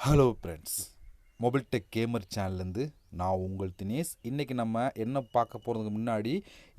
Hello friends, mobile tech gamer சேனல்லேருந்து நான் உங்கள் தினேஷ். இன்றைக்கி நம்ம என்ன பார்க்க போகிறதுக்கு முன்னாடி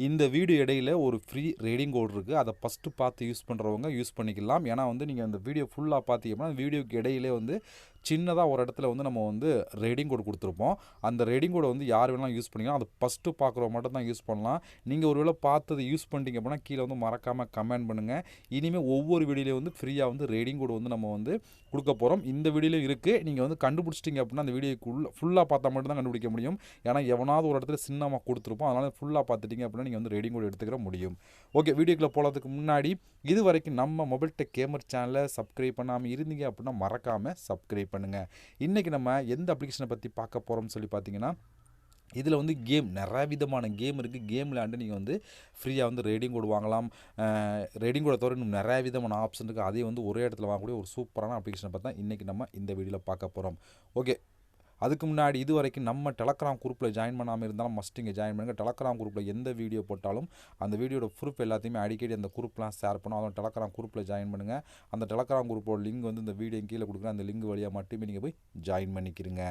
இந்த வீடியோ இடையில் ஒரு ஃப்ரீ ரீடிங் கோட் இருக்குது. அதை ஃபஸ்ட்டு பார்த்து யூஸ் பண்ணுறவங்க யூஸ் பண்ணிக்கலாம். ஏன்னா நீங்கள் அந்த வீடியோ ஃபுல்லாக பார்த்தீங்கன்னா வீடியோக்கு இடையிலே சின்னதாக ஒரு இடத்துல நம்ம ரீடிங் கோட் கொடுத்துருப்போம். அந்த ரீடிங் கோடை யார் வேணாலும் யூஸ் பண்ணிக்கலாம். அதை ஃபஸ்ட்டு பார்க்குறவங்க மட்டும் தான் யூஸ் பண்ணலாம். நீங்கள் ஒரு வேளை பார்த்தது யூஸ் பண்ணிட்டீங்க அப்படின்னா கீழே மறக்காமல் கமெண்ட் பண்ணுங்கள். இனிமேல் ஒவ்வொரு வீடியோலையும் ஃப்ரீயாக ரீடிங் கோடு நம்ம கொடுக்க போகிறோம். இந்த வீடியோலையும் இருக்குது. நீங்கள் கண்டுபிடிச்சிட்டிங்க அப்படின்னா அந்த வீடியோக்குள்ளே ஃபுல்லாக பார்த்தா மட்டும் தான் கண்டுபிடிக்க முடியும். ஏன்னா எவனாவது ஒரு இடத்துல சின்னமாக கொடுத்துருப்போம். அதனால் ஃபுல்லாக பார்த்துட்டிங்க அப்படின்னா நீங்கள் ரீடிங் கோட் எடுத்துக்கிற முடியும். ஓகே, வீடியோக்குள்ளே போகிறதுக்கு முன்னாடி இது வரைக்கும் நம்ம மொபைல் டெக் கேமர் சேனலை சப்ஸ்கிரைப் பண்ணாமல் இருந்தீங்க அப்படின்னா மறக்காமல் சப்ஸ்கிரைப் பண்ணுங்கள். இன்றைக்கி நம்ம எந்த அப்ளிகேஷனை பற்றி பார்க்க போகிறோம்னு சொல்லி பார்த்தீங்கன்னா, இதில் கேம் நிறைய விதமான கேம் இருக்குது. கேம் விளையாண்டு நீங்கள் ஃப்ரீயாக ரீடிங் கோட் வாங்கலாம். ரீடிங் கோடை தவிர இன்னும் நிறைய விதமான ஆப்ஷன் இருக்குது. அதையும் ஒரே இடத்துல வாங்கக்கூடிய ஒரு சூப்பரான அப்ளிகேஷனை பார்த்தா இன்றைக்கி நம்ம இந்த வீடியோவில் பார்க்க போகிறோம். ஓகே, அதுக்கு முன்னாடி இது வரைக்கும் நம்ம டெலகிராம் குரூப்பில் ஜாயின் பண்ணாமல் இருந்தாலும் மஸ்ட் இங்கே ஜாயின் பண்ணுங்கள். டெலகிராம் குரூப்பில் எந்த வீடியோ போட்டாலும் அந்த வீடியோட ப்ரூஃப் எல்லாத்தையுமே அடிக்கடி அந்த குரூப்லாம் ஷேர் பண்ணும். அதனால் டெலகிராம் குரூப்பில் ஜாயின் பண்ணுங்கள். அந்த டெலகிராம் குரூப்போட லிங்க் இந்த வீடியோ கீழே கொடுக்குறேன். அந்த லிங்க் வழியாக மட்டுமே நீங்கள் போய் ஜாயின் பண்ணிக்கிறீங்க.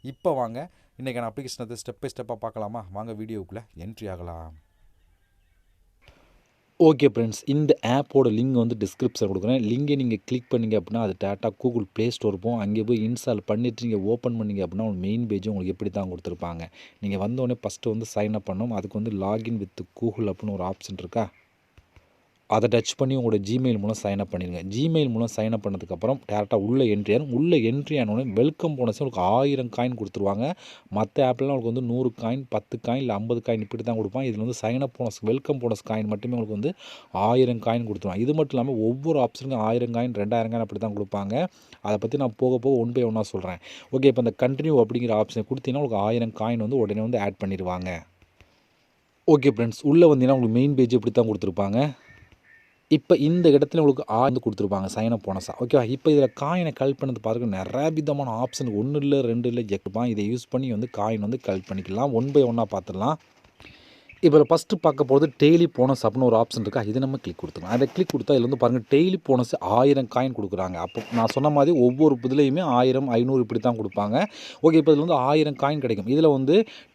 இப்போ வாங்க இன்றைக்கான அப்ளிகேஷனை ஸ்டெப் பை ஸ்டெப்பாக பார்க்கலாமா? வாங்க வீடியோக்குள்ளே என்ட்ரி ஆகலாம். ஓகே ஃப்ரெண்ட்ஸ், இந்த ஆப்போட லிங்க் டிஸ்கிரிப்ஷன் கொடுக்குறேன். லிங்கை நீங்கள் கிளிக் பண்ணிங்க அப்படின்னா அது டேட்டா கூகுள் ப்ளே ஸ்டோர் போகும். அங்கே போய் இன்ஸ்டால் பண்ணிவிட்டு நீங்கள் ஓப்பன் பண்ணிங்க அப்படின்னா உங்களுக்கு மெயின் பேஜ் உங்களுக்கு எப்படி தான் கொடுத்துருப்பாங்க. நீங்கள் வந்தோடனே ஃபஸ்ட்டு சைன் அப் பண்ணணும். அதுக்கு லாகின் வித் கூகுள் அப்படின்னு ஒரு ஆப்ஷன் இருக்கா, அதை டச் பண்ணி உங்களோட ஜிமெயில் மூலம் சைன் அப் பண்ணிடுங்க. ஜிமெயில் மூலம் சைன் அப் பண்ணதுக்கப்புறம் டேரெக்டாக உள்ளே என்ட்ரி ஆகும். உள்ளே என்ட்ரி ஆனோடனே வெல்கம் போனஸ் உங்களுக்கு 1000 காயின் கொடுத்துருவாங்க. மற்ற ஆப்லாம் உங்களுக்கு 100 காயின், 10 காயின் இல்லை 50 காயின் இப்படி தான் கொடுப்பாங்க. இதில் sign up bonus welcome bonus coin மட்டுமே உங்களுக்கு 1000 காயின் கொடுத்துருவாங்க. இது மட்டும் இல்லாமல் ஒவ்வொரு ஆப்ஷனுக்கும் 1000 காயின் 2000 காயின் அப்படி தான் கொடுப்பாங்க. அதை பற்றி நான் போக போக ஒன் பை ஒன்னாக சொல்கிறேன். ஓகே, இப்போ இந்த கண்டினியூ அப்படிங்கிற ஆப்ஷனை கொடுத்தீங்கன்னா உங்களுக்கு 1000 காயின் உடனே ஆட் பண்ணிடுவாங்க. ஓகே ஃப்ரெண்ட்ஸ், உள்ளே வந்தீங்கன்னா உங்களுக்கு மெயின் பேஜ் இப்படி தான் கொடுத்துருப்பாங்க. இப்போ இந்த இடத்துல உங்களுக்கு கொடுத்துருப்பாங்க சைன் அப் போனஸா. ஓகேவா? இப்போ இதில் காயினை கலெக்ட் பண்ணது பார்த்துக்க நிறைய விதமான ஆப்ஷன் 1 இல்லை 2 இல்லை கேட்பான். இதை யூஸ் பண்ணி காயின் கலெக்ட் பண்ணிக்கலாம். ஒன் பை ஒன்னாக பார்த்துடலாம். இப்போ ஃபஸ்ட்டு பார்க்க போகிறது டெய்லி போனஸ் அப்படின்னு ஒரு ஆப்ஷன் இருக்கா, இதை நம்ம கிளிக் கொடுத்துக்கலாம். அதை கிளிக் கொடுத்தா இதில் பாருங்கள் டெய்லி போனஸ் 1000 காயின் கொடுக்குறாங்க. அப்போ நான் சொன்ன மாதிரி ஒவ்வொரு இதுலேயுமே 1000 500 இப்படி தான் கொடுப்பாங்க. ஓகே, இப்போ இதில் 1000 காயின் கிடைக்கும். இதில்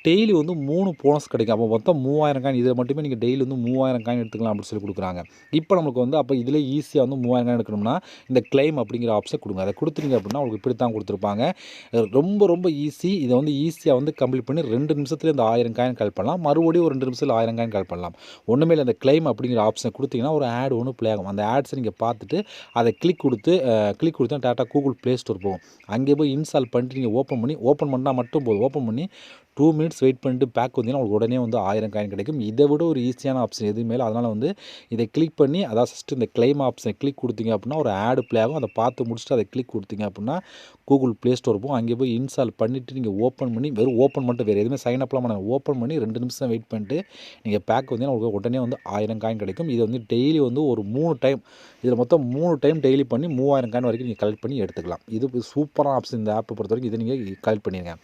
டெய்லி 3 போனஸ் கிடைக்கும். அப்போ மொத்தம் 3000 காயின். இதில் மட்டுமே நீங்கள் டெய்லி 3000 காயின் எடுத்துக்கலாம் அப்படின்னு சொல்லி கொடுக்குறாங்க. இப்போ நம்மளுக்கு அப்போ இதில் ஈஸியாக 3000 காயின் எடுக்கணும்னா இந்த கிளைம் அப்படிங்கிற ஆப்ஷன் கொடுங்க. அதை கொடுத்துட்டீங்க அப்படின்னா உங்களுக்கு இப்படி தான் கொடுத்துருப்பாங்க. ரொம்ப ரொம்ப ஈஸி. இதை ஈஸியாக கம்ப்ளீட் பண்ணி 2 நிமிஷத்துலேயே இந்த 1000 காயின் கலெக்ட் பண்ணலாம். மறுபடியும் ஒரு 2 நிமிஷத்தில் 1000 காயின் கலெக்ட் பண்ணலாம். ஒன்றுமே இல்லை, அந்த கிளைம் அப்படிங்கிற ஆப்ஷனை கொடுத்தீங்கன்னா ஒரு ஆட் ப்ளே ஆகும். அந்த ஆட்ஸை நீங்கள் பார்த்துட்டு அதை கிளிக் கொடுத்தா டேட்டா கூகுள் ப்ளே ஸ்டோர் போகும். அங்கே போய் இன்ஸ்டால் பண்ணிட்டு நீங்கள் ஓப்பன் பண்ணால் மட்டும் போதும். ஓப்பன் பண்ணி 2 மினிட்ஸ் வெயிட் பண்ணிட்டு பேக் வந்தீங்கன்னா உங்களுக்கு உடனே 1000 காயின் கிடைக்கும். இதை விட ஒரு ஈஸியான ஆப்ஷன் எதுவுமே இல்லை. அதனால் இதை கிளிக் பண்ணி அதாவது ஃபஸ்ட்டு இந்த கிளைம் ஆப்ஷனை கிளிக் கொடுத்தீங்க அப்படின்னா ஒரு ஆடு ப்ளே ஆகும். அதை பார்த்து முடிச்சுட்டு அதை கிளிக் கொடுத்தீங்க அப்படின்னா கூகுள் ப்ளே ஸ்டோர் போகும். அங்கே போய் இன்ஸ்டால் பண்ணிவிட்டு நீங்கள் ஓப்பன் பண்ணி வெறும் ஓப்பன் மட்டும் வேறு எதுவுமே சைன் அப்லாம் பண்ண ஓப்பன் பண்ணி 2 நிமிஷம் வெயிட் பண்ணிட்டு நீங்கள் பேக் வந்தீங்கன்னா உங்களுக்கு உடனே 1000 காயின் கிடைக்கும். இது டெய்லி ஒரு 3 டைம், இதில் மொத்தம் 3 டைம் டெய்லி பண்ணி 3000 காயின் வரைக்கும் நீங்கள் கலெக்ட் பண்ணி எடுத்துக்கலாம். இது சூப்பரான ஆப்ஷன். இந்த ஆப்பை பொறுத்த வரைக்கும் இதை நீங்கள் கலெக்ட் பண்ணிடுங்க.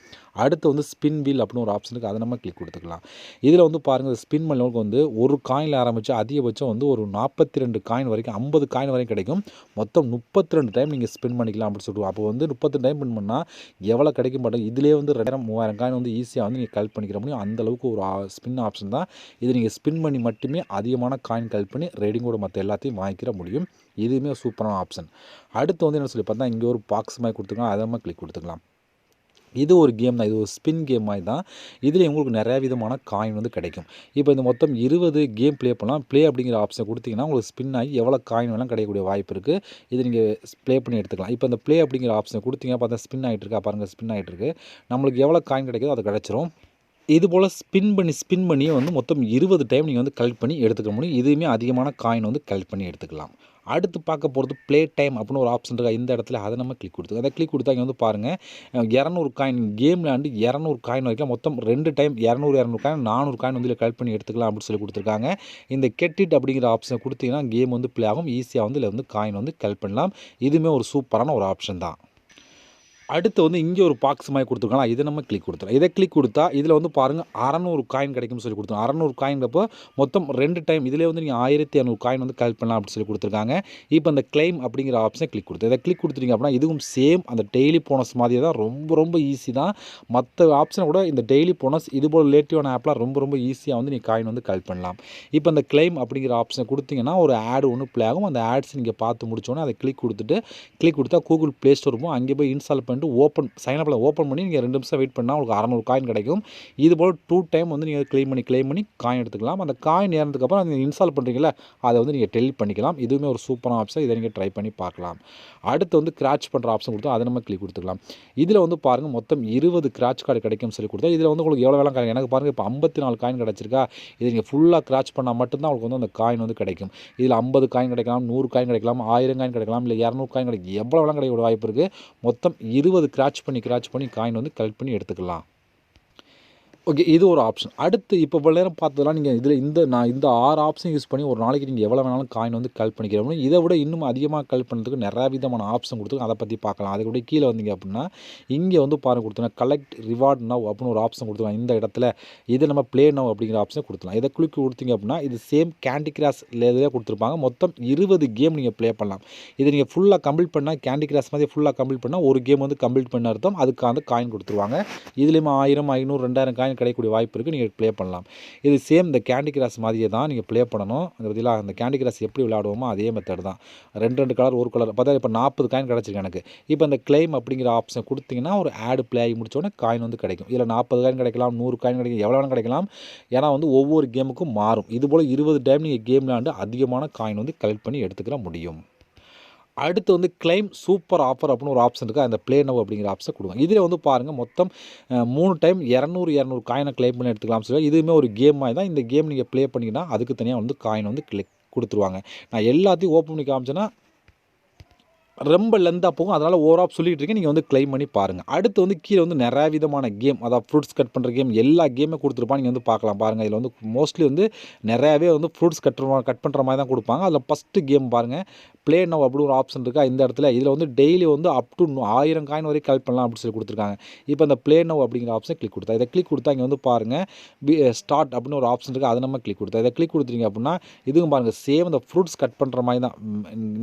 அடுத்து ஸ்பின் வீல் அப்படின்னு ஒரு ஆப்ஷனுக்கு அதை நம்ம கிளிக் கொடுத்துக்கலாம். இதில் பாருங்கள் ஸ்பின் பண்ணவங்களுக்கு ஒரு காயினில் ஆரம்பித்து அதிகபட்சம் ஒரு 42 காயின் வரைக்கும் 50 காயின் வரைக்கும் கிடைக்கும். மொத்தம் 32 டைம் நீங்கள் ஸ்பின் பண்ணிக்கலாம் அப்படின்னு சொல்லுவோம். அப்போ 32 டைம் ஸ்பின் பண்ணால் எவ்வளோ கிடைக்கும் மாட்டோம். இதிலே 2000 3000 காயின் ஈஸியாக நீங்கள் கலெக்ட் பண்ணிக்கிற முடியும். அந்தளவுக்கு ஒரு ஸ்பின் ஆப்ஷன் தான் இது. நீங்கள் ஸ்பின் பண்ணி மட்டுமே அதிகமான காயின் கலெக்ட் பண்ணி ரேடிங்கோட மற்ற எல்லாத்தையும் வாங்கிக்கிற முடியும். இதுவுமே சூப்பரான ஆப்ஷன். அடுத்து என்ன சொல்லி பார்த்தா இங்கே ஒரு பாக்ஸ் மாதிரி கொடுத்துக்கலாம். அதை நம்ம கிளிக் கொடுத்துக்கலாம். இது ஒரு கேம் தான். இது ஒரு ஸ்பின் கேம் மாதிரி தான். இதில் உங்களுக்கு நிறையா விதமான காயின் கிடைக்கும். இப்போ இந்த மொத்தம் 20 கேம் ப்ளே பண்ணலாம். ப்ளே அப்படிங்கிற ஆப்ஷன் கொடுத்தீங்கன்னா உங்களுக்கு ஸ்பின் ஆகி எவ்வளோ காயின் வேணாலும் கிடைக்கக்கூடிய வாய்ப்பு இருக்குது. இது நீங்கள் ப்ளே பண்ணி எடுத்துக்கலாம். இப்போ இந்த ப்ளே அப்படிங்கிற ஆப்ஷனை கொடுத்தீங்க பார்த்தா ஸ்பின் ஆகிட்டு இருக்கா பாருங்கள், ஸ்பின் ஆகிட்டு இருக்குது. நம்மளுக்கு எவ்வளோ காயின் கிடைக்குதோ அது கிடச்சிரும். இதுபோல் ஸ்பின் பண்ணி மொத்தம் 20 டைம் நீங்கள் கலெக்ட் பண்ணி எடுத்துக்க முடியும். இதுவுமே அதிகமான காயின் கலெக்ட் பண்ணி எடுத்துக்கலாம். அடுத்து பார்க்க போகிறது ப்ளே டைம் அப்படின்னு ஒரு ஆப்ஷன் இருக்கா, இந்த இடத்துல அதை நம்ம கிளிக் கொடுத்துருக்கோம். அதை கிளிக் கொடுத்தா இங்கே பாருங்கள் 200 காயின் கேம் விளாண்டு 200 காயின் வரைக்கும் மொத்தம் 2 டைம் 200 காயின் 400 காயின் இதில் கலெக்ட் பண்ணி எடுத்துக்கலாம் அப்படின்னு சொல்லி கொடுத்துருக்காங்க. இந்த கெட் இட் அப்படிங்கிற ஆப்ஷனை கொடுத்தீங்கன்னா கேம் ப்ளே ஆகும். ஈஸியாக இதில் காயின் கலெக்ட் பண்ணலாம். இதுவுமே ஒரு சூப்பரான ஒரு ஆப்ஷன் தான். அடுத்து வந்து இங்கே ஒரு பாக்ஸ் மாதிரி கொடுத்துருக்காங்களா, இதை நம்ம கிளிக் கொடுத்துடலாம். இதை கிளிக் கொடுத்தா இதில் வந்து பாருங்கள் 600 காயின் கிடைக்கும்னு சொல்லி கொடுத்துருங்க. 600 காயின்றப்போ மொத்தம் 2 டைம் இதிலே வந்து நீங்கள் 1200 காயின் வந்து கலெக்ட் பண்ணலாம் அப்படின்னு சொல்லி கொடுத்துருக்காங்க. இப்போ இந்த கிளைம் அப்படிங்கிற ஆப்ஷனை கிளிக் கொடுத்து இதை கிளிக் கொடுத்துட்டீங்க அப்படின்னா இதுவும் சேம் அந்த டெய்லி போனஸ் மாதிரியே தான், ரொம்ப ரொம்ப ஈஸி தான். மற்ற ஆப்ஷனை கூட இந்த டெய்லி போனஸ் இதுபோல் ரிலேட்டிவான ஆப்லாம் ரொம்ப ரொம்ப ஈஸியாக வந்து நீங்கள் காயின் வந்து கலெக்ட் பண்ணலாம். இப்போ இந்த கிளைம் அப்படிங்கிற ஆப்ஷனை கொடுத்தீங்கன்னா ஒரு ஆடு ஒன்று ப்ளே ஆகும். அந்த ஆட்ஸ் நீங்கள் பார்த்து முடிச்சோன்னே அதை கிளிக் கொடுத்தா கூகுள் ப்ளே ஸ்டோர் இருக்கும். அங்கே போய் இன்ஸ்டால் பண்ணிட்டு சைனப்பில் ஓப்பன் பண்ணி நீங்கள் 2 நிமிஷம் வெயிட் பண்ணால் உங்களுக்கு 600 காயின் கிடைக்கும். இது போல் 2 டைம் வந்து நீங்கள் கிளைம் பண்ணி காயின் எடுத்துக்கலாம். அந்த காயின் ஏறினதுக்கப்புறம் நீங்கள் இன்ஸ்டால் பண்ணுறீங்களா அதை வந்து நீங்கள் டெலிட் பண்ணிக்கலாம். இதுவுமே ஒரு சூப்பரான ஆப்ஷன், இதை நீங்கள் ட்ரை பண்ணி பார்க்கலாம். அடுத்து வந்து கிராச் பண்ணுற ஆப்ஷன் கொடுத்தா அதை நம்ம கிளிக் கொடுத்துக்கலாம். இதில் வந்து பாருங்கள் மொத்தம் 20 கிராச் கார்டு கிடைக்கும்னு சொல்லி கொடுத்தா இதில் வந்து உங்களுக்கு எவ்வளோ வேலை கிடைக்கும். எனக்கு பாருங்கள் இப்போ 54 காயின் கிடச்சிருக்கா. இதை நீங்கள் ஃபுல்லாக கிராச் பண்ணால் மட்டும்தான் உங்களுக்கு வந்து அந்த காயின் வந்து கிடைக்கும். இதில் 50 காயின் கிடைக்கலாம், 100 காயின் கிடைக்கலாம், 1000 காயின் கிடைக்கலாம், இல்லை 200 காயின் கிடைக்கும். எவ்வளோ வேலை கிடைக்க வாய்ப்பு இருக்குது. மொத்தம் 20 கிராச் பண்ணி காயின் வந்து கலெக்ட் பண்ணி எடுத்துக்கலாம். ஓகே, இது ஒரு ஆப்ஷன். அடுத்து இப்போ இவ்வளோ நேரம் பார்த்ததெல்லாம் நீங்கள் இந்த 6 ஆப்ஷன் யூஸ் பண்ணி ஒரு நாளைக்கு நீங்கள் எவ்வளோ வேணாலும் காயின் வந்து கலெக்ட் பண்ணிக்கிற முடியும். இதை விட இன்னும் அதிகமாக கலெக்ட் பண்ணுறதுக்கு நிறையா விதமான ஆப்ஷன் கொடுத்துருக்கு. அதை பற்றி பார்க்கலாம். அதுக்கு கூட கீழே வந்தீங்க அப்படின்னா இங்கே வந்து பாருங்கள் கொடுத்தோன்னா கலெக்ட் ரிவார்ட் நவ் அப்படின்னு ஒரு ஆப்ஷன் கொடுத்துருவாங்க. இந்த இடத்துல இதை நம்ம ப்ளே நவ் அப்படிங்கிற ஆப்ஷன் கொடுத்துலாம். இதை கிளிக் கொடுத்தீங்க அப்படின்னா இது சேம் கேண்டி கிராஷ் இதிலே கொடுத்துருப்பாங்க. மொத்தம் 20 கேம் நீங்கள் ப்ளே பண்ணலாம். இதை நீங்கள் ஃபுல்லாக கம்ப்ளீட் பண்ணால் கேண்டி கிராஷ் மாதிரி ஃபுல்லாக கம்ப்ளீட் பண்ணால் ஒரு கேம் வந்து கம்ப்ளீட் பண்ண அர்த்தம். அதுக்கான காயின் கொடுத்துருவாங்க. இதுலேயுமே 1000, 500, 2000 காயின் கிடைக்கக்கூடிய வாய்ப்பு இருக்குது. நீங்கள் ப்ளே பண்ணலாம். இது சேம் இந்த கேண்டி கிராஷ் மாதிரியே தான் நீங்கள் ப்ளே பண்ணணும். அந்த பற்றிலாம் அந்த கேண்டி கிராஷ் எப்படி விளையாடுவோமோ அதே மெத்தட் தான். 2 கலர் ஒரு கலர் பார்த்தா இப்போ 40 காயின் கிடச்சிருக்கு எனக்கு. இப்போ இந்த கிளைம் அப்படிங்கிற ஆப்ஷன் கொடுத்தீங்கன்னா ஒரு ஆடு ப்ளே ஆகி முடிச்சோடனே காயின் வந்து கிடைக்கும். இதில் 40 காயின் கிடைக்கலாம், 100 காயின் கிடைக்கும், எவ்வளோ வேணும் கிடைக்கலாம். ஏன்னா வந்து ஒவ்வொரு கேமுக்கும் மாறும். இதுபோல் 20 டைம் நீங்கள் கேம் விளையாண்டு அதிகமான காயின் வந்து கலெக்ட் பண்ணி எடுத்துக்கிற முடியும். அடுத்து வந்து கிளைம் சூப்பர் ஆஃபர் அப்படின்னு ஒரு ஆப்ஷன் இருக்குது. அந்த ப்ளே நவ் அப்படிங்கிற ஆப்ஷன் கொடுங்க. இதில் வந்து பாருங்கள் மொத்தம் 3 டைம் 200 காயினை கிளைம் பண்ணி எடுத்துக்கலாம் சொல்லி இதுவுமே ஒரு கேம் மாதிரி தான். இந்த கேம் நீங்கள் ப்ளே பண்ணிங்கன்னா அதுக்கு தனியாக வந்து காயின் வந்து கொடுத்துருவாங்க. நான் எல்லாத்தையும் ஓப்பன் பண்ணி காமிச்சேன்னா ரொம்ப லெந்தாக போகும். அதனால் ஓவராக சொல்லிகிட்டு இருக்கேன். நீங்கள் வந்து கிளைம் பண்ணி பாருங்கள். அடுத்து வந்து கீழே வந்து நிறையா விதமான கேம், அதாவது ஃப்ரூட்ஸ் கட் பண்ணுற கேம், எல்லா கேமே கொடுத்துருப்பாங்க. நீங்கள் வந்து பார்க்கலாம் பாருங்கள். இதில் வந்து மோஸ்ட்லி வந்து நிறையாவே வந்து ஃப்ரூட்ஸ் கட் பண்ணுற மாதிரி தான் கொடுப்பாங்க. அதில் ஃபஸ்ட்டு கேம் பாருங்கள் ப்ளே நவ் அப்படி ஒரு ஆப்ஷன் இருக்கா இந்த இடத்துல. இதில் வந்து டெய்லி வந்து அப் டு 1000 காயின் வரைக்கும் கலெக்ட் பண்ணலாம் அப்படின்னு சொல்லி கொடுத்துருக்காங்க. இப்போ அந்த ப்ளே நவ் அப்படிங்கிற ஆப்ஷன் கிளிக் கொடுத்தா இதை கிளிக் கொடுத்தா இங்கே வந்து பாருங்கள் ஸ்டார்ட் அப்படின்னு ஒரு ஆப்ஷன் இருக்குது. அதை நம்ம கிளிக் கொடுத்தா இதை கிளிக் கொடுத்துருங்க அப்படின்னா இதுவும் பாருங்கள் சேம் இந்த ஃப்ரூட்ஸ் கட் பண்ணுற மாதிரி தான்.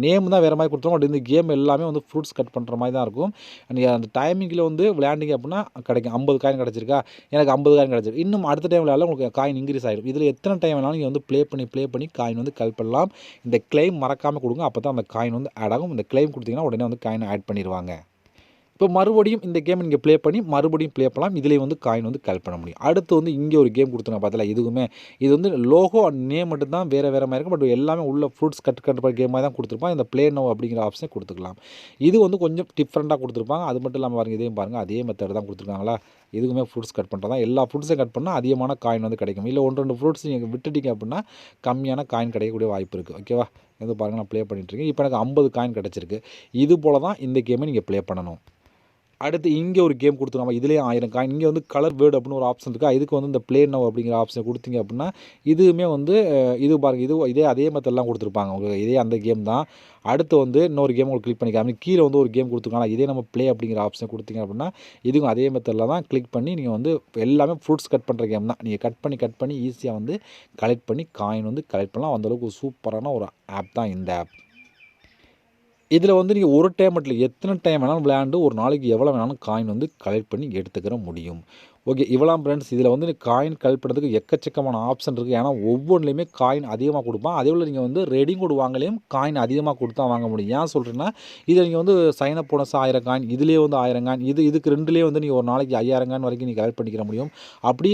நேம் தான் வேறு மாதிரி கொடுத்துருவோம். அப்படி இந்த கேம் எல்லாமே வந்து ஃப்ரூட்ஸ் கட் பண்ணுற மாதிரி தான் இருக்கும். நீங்கள் அந்த டைமிங்கில் வந்து விளையாண்டிங்க அப்படின்னா கிடைக்கும். 50 காயின் கிடச்சிருக்கா, எனக்கு 50 காயின் கிடச்சிருக்கு. இன்னும் அடுத்த டைம் விளையாட உங்களுக்கு காயின் இன்க்ரீஸ் ஆகிடும். இதில் எத்தனை டைம் வேணாலும் நீங்கள் வந்து ப்ளே பண்ணி காயின் வந்து கலெக்ட் பண்ணலாம். இந்த கிளைம் மறக்காமல் கொடுங்க. அப்போ தான் அந்த காயின் வந்து ஆட் ஆகும். இந்த கிளைம் கொடுத்தீங்கன்னா உடனே வந்து காயின் ஆட் பண்ணிடுவாங்க. இப்போ மறுபடியும் இந்த கேம் நீங்கள் ப்ளே பண்ணி மறுபடியும் ப்ளே பண்ணலாம். இதிலே வந்து காயின் வந்து கலெக்ட் பண்ண முடியும். அடுத்து வந்து இங்கே ஒரு கேம் கொடுத்துருங்க பார்த்தல. இது வந்து லோகோ அண்ட் நேம் மட்டும் தான் வேறு மாதிரி இருக்கும். பட் எல்லாமே உள்ள ஃப்ரூட்ஸ் கட் பண்ணுற கேம் மாதிரி தான் கொடுத்துருப்பாங்க. இந்த ப்ளே நவ் அப்படிங்கிற ஆப்ஷனை கொடுத்துக்கலாம். இது வந்து கொஞ்சம் டிஃப்ரெண்ட்டாக கொடுத்துருப்பாங்க. அது மட்டும் இல்லாமல் பாருங்கள் இதையும் பாருங்கள் அதே மெத்தட் தான் கொடுத்துருக்காங்களா. இதுவுமே ஃப்ரூட்ஸ் கட் பண்ணுறது தான். எல்லா ஃப்ரூட்ஸையும் கட் பண்ணால் அதிகமான காயின் வந்து கிடைக்கும். இல்லை 1-2 ஃப்ரூட்ஸ் நீங்கள் விட்டுட்டீங்க அப்படின்னா கம்மியான காயின் கிடைக்கக்கூடிய வாய்ப்பு இருக்குது. ஓகேவா, இது பாருங்கள் நான் ப்ளே பண்ணிட்டுருக்கேன். இப்போ எனக்கு 50 காயின் கிடச்சிருக்கு. இது போல் தான் இந்த கேமை நீங்கள் ப்ளே பண்ணணும். அடுத்து இங்கே ஒரு கேம் கொடுத்துருக்காங்க. இதுலேயே 1000 காயின். இங்கே வந்து கலர் வேர்டு அப்படின்னு ஒரு ஆப்ஷன் இருக்குது. இதுக்கு வந்து இந்த ப்ளே நவ் அப்படிங்கிற ஆப்ஷன் கொடுத்தீங்க அப்படின்னா இதுவுமே வந்து இது பாருங்கள் இதே அதே மெத்தட்லாம் கொடுத்துருப்பாங்க உங்களுக்கு. இதே அந்த கேம் தான். அடுத்து வந்து இன்னொரு கேம் உங்களுக்கு கிளிக் பண்ணிக்காம கீழே வந்து ஒரு கேம் கொடுத்துருக்காங்க. இதே நம்ம ப்ளே அப்படிங்கிற ஆப்ஷன் கொடுத்தீங்க அப்படின்னா இதுவும் அதே மெத்தடில் தான் கிளிக் பண்ணி நீங்கள் வந்து எல்லாமே ஃப்ரூட்ஸ் கட் பண்ணுற கேம் தான். நீங்கள் கட் பண்ணி ஈஸியாக வந்து கலெக்ட் பண்ணி காயின் வந்து கலெக்ட் பண்ணலாம். அந்தளவுக்கு சூப்பரான ஒரு ஆப் தான் இந்த ஆப். இதில் வந்து நீங்கள் ஒரு டைம் மட்டும் இல்லை எத்தனை டைம் வேணாலும் விளையாண்டு ஒரு நாளைக்கு எவ்வளோ வேணாலும் காயின் வந்து கலெக்ட் பண்ணி எடுத்துக்கிற முடியும். ஓகே, இவ்வளோ ஃப்ரெண்ட்ஸ். இதில் வந்து காயின் கலெக்ட் பண்ணுறதுக்கு எக்கச்சக்கமான ஆப்ஷன் இருக்குது. ஏன்னா ஒவ்வொன்றுலையுமே காயின் அதிகமாக கொடுப்பான். அதே போல் நீங்கள் வந்து ரெடிங் கோட் வாங்கலையும் காயின் அதிகமாக கொடுத்தா வாங்க முடியும். ஏன் சொல்கிறேன்னா இதில் நீங்கள் வந்து சைன் அப் போனஸ் 1000 காயின், இதுலேயே வந்து 1000 காயின், இதுக்கு ரெண்டுலேயே வந்து நீங்கள் ஒரு நாளைக்கு 5000 காயின் வரைக்கும் நீங்கள் கலெக்ட் பண்ணிக்கிற முடியும். அப்படி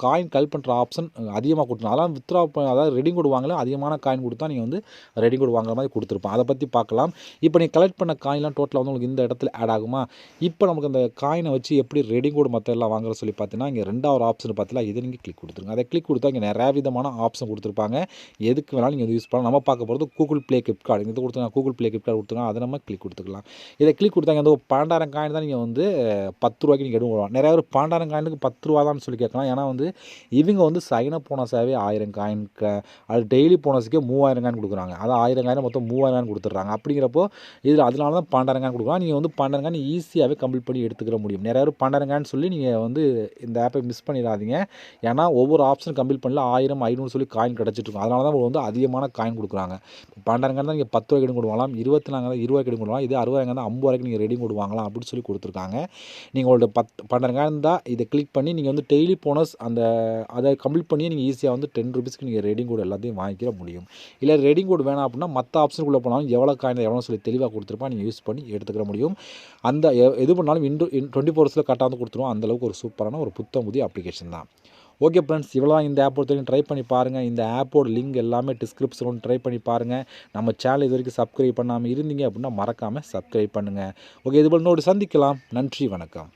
காயின் கலெக்ட் பண்ணுற ஆப்ஷன் அதிகமாக கொடுத்துரும். அதெல்லாம் வித்ரா அதாவது ரெடிங் கோட் வாங்கல அதிகமான காயின் கொடுத்தா நீங்கள் வந்து ரெடிங் கோட் வாங்குற மாதிரி கொடுத்துருப்போம். அதை பற்றி பார்க்கலாம். இப்போ நீங்கள் கலெக்ட் பண்ண காயின்லாம் டோட்டலாக வந்து உங்களுக்கு இந்த இடத்துல ஆட் ஆகுமா. இப்போ நமக்கு அந்த காயினை வச்சு எப்படி ரெடிங் கோட் மற்ற எல்லாம் வாங்குற சொல்லி பார்த்தீங்கன்னா இங்கே 2வது ஆப்ஷன் பார்த்தீங்களா, இதை நீங்கள் கிளிக் கொடுத்துருங்க. அதை கிளிக் கொடுத்தா இங்கே நிறைய விதமான ஆப்ஷன் கொடுத்துருப்பாங்க. எதுக்கு வேணாலும் நீங்கள் யூஸ் பண்ணலாம். நம்ம பார்க்க போகிறது கூகுள் ப்ளே கிஃப்ட் கார்டு. இது கொடுத்துருங்க, கூகுள் ப்ளே கிஃப்ட் கார்டு கொடுத்துருங்க. அதை நம்ம கிளிக் கொடுத்துக்கலாம். இதை கிளிக் கொடுத்தாங்க அந்த 12,000 காயின் தான் நீங்கள் வந்து 10 ரூபாய்க்கு நீங்கள் எடுக்கலாம். நிறைய பேர் 12,000 காயினுக்கு 10 ரூபா தான் சொல்லி கேட்கலாம். ஏன்னா வந்து இவங்க வந்து சைன் அப் போனஸாகவே 1000 காயின் அது டெய்லி போனஸுக்கே 3000 காயின் கொடுக்குறாங்க. அதான் 1000 காயின் மொத்தம் 3000 காயின் கொடுத்துட்றாங்க. அப்படிங்கிறப்போ இதில் அதனால தான் 12,000 காயின் கொடுக்குறாங்க. நீங்கள் வந்து 12,000 காயின் ஈஸியாகவே கம்ப்ளீட் பண்ணி எடுத்துக்கிற முடியும். நிறைய பேர் 12,000 காயின் சொல்லி நீங்கள் வந்து இந்த ஆப்பை மிஸ் பண்ணிடாதீங்க. ஏன்னா ஒவ்வொரு ஆப்ஷன் கம்ப்ளீட் பண்ணல 1000, 500 சொல்லி காயின் கிடச்சிட்ருக்கும். அதனால தான் வந்து அதிகமான காயின் கொடுக்குறாங்க. 12,000 காயின் தான் நீங்கள் 10 ரூபாய்க்கு ரெடி கோட் வாங்கலாம், 24 தான் 20 ரூபாய்க்கு ரெடி கோட் வாங்கலாம், இதே 60,000 தான் 50 ரூபாய்க்கு நீங்கள் ரெடி கோட் வாங்கலாம் அப்படின்னு சொல்லி கொடுத்துருக்காங்க. நீங்கள் உங்களோட 12,000 காயின் தான் இதை கிளிக் பண்ணி நீங்கள் வந்து டெய்லி போனஸ் அதை கம்ப்ளீட் பண்ணி நீங்கள் ஈஸியாக வந்து 10 ரூபீஸ்க்கு நீங்கள் ரெடி கோட் எல்லாத்தையும் வாங்கிக்கிற முடியும். இல்லை ரெடி கோட் வேணாம் அப்படின்னா மற்ற ஆப்ஷனுக்குள்ளே போனாலும் எவ்வளோ காயின் எவ்வளோ சொல்லி தெளிவாக கொடுத்துருப்பா நீங்கள் யூஸ் பண்ணி எடுத்துக்கிற முடியும். அந்த எது பண்ணாலும் 24 ஹவர்ஸில் கரெக்டாக வந்து கொடுத்துருவோம். அந்தளவுக்கு ஒரு சூப்பரான ஒரு புத்தமுதிய அப்ளிகேஷன் தான். ஓகே ஃப்ரெண்ட்ஸ், இவ்வளோ தான் இந்த ஆப் பொறுத்தவரைக்கும். ட்ரை பண்ணி பாருங்கள். இந்த ஆப்போட லிங்க் எல்லாமே டிஸ்கிரிப்ஷனில் ட்ரை பண்ணி பாருங்கள். நம்ம சேனல் இது வரைக்கும் சப்ஸ்கிரைப் பண்ணாமல் இருந்தீங்க அப்படின்னா மறக்காமல் சப்ஸ்கிரைப் பண்ணுங்கள். ஓகே, இதுபோல் இன்னொரு சந்திக்கலாம். நன்றி, வணக்கம்.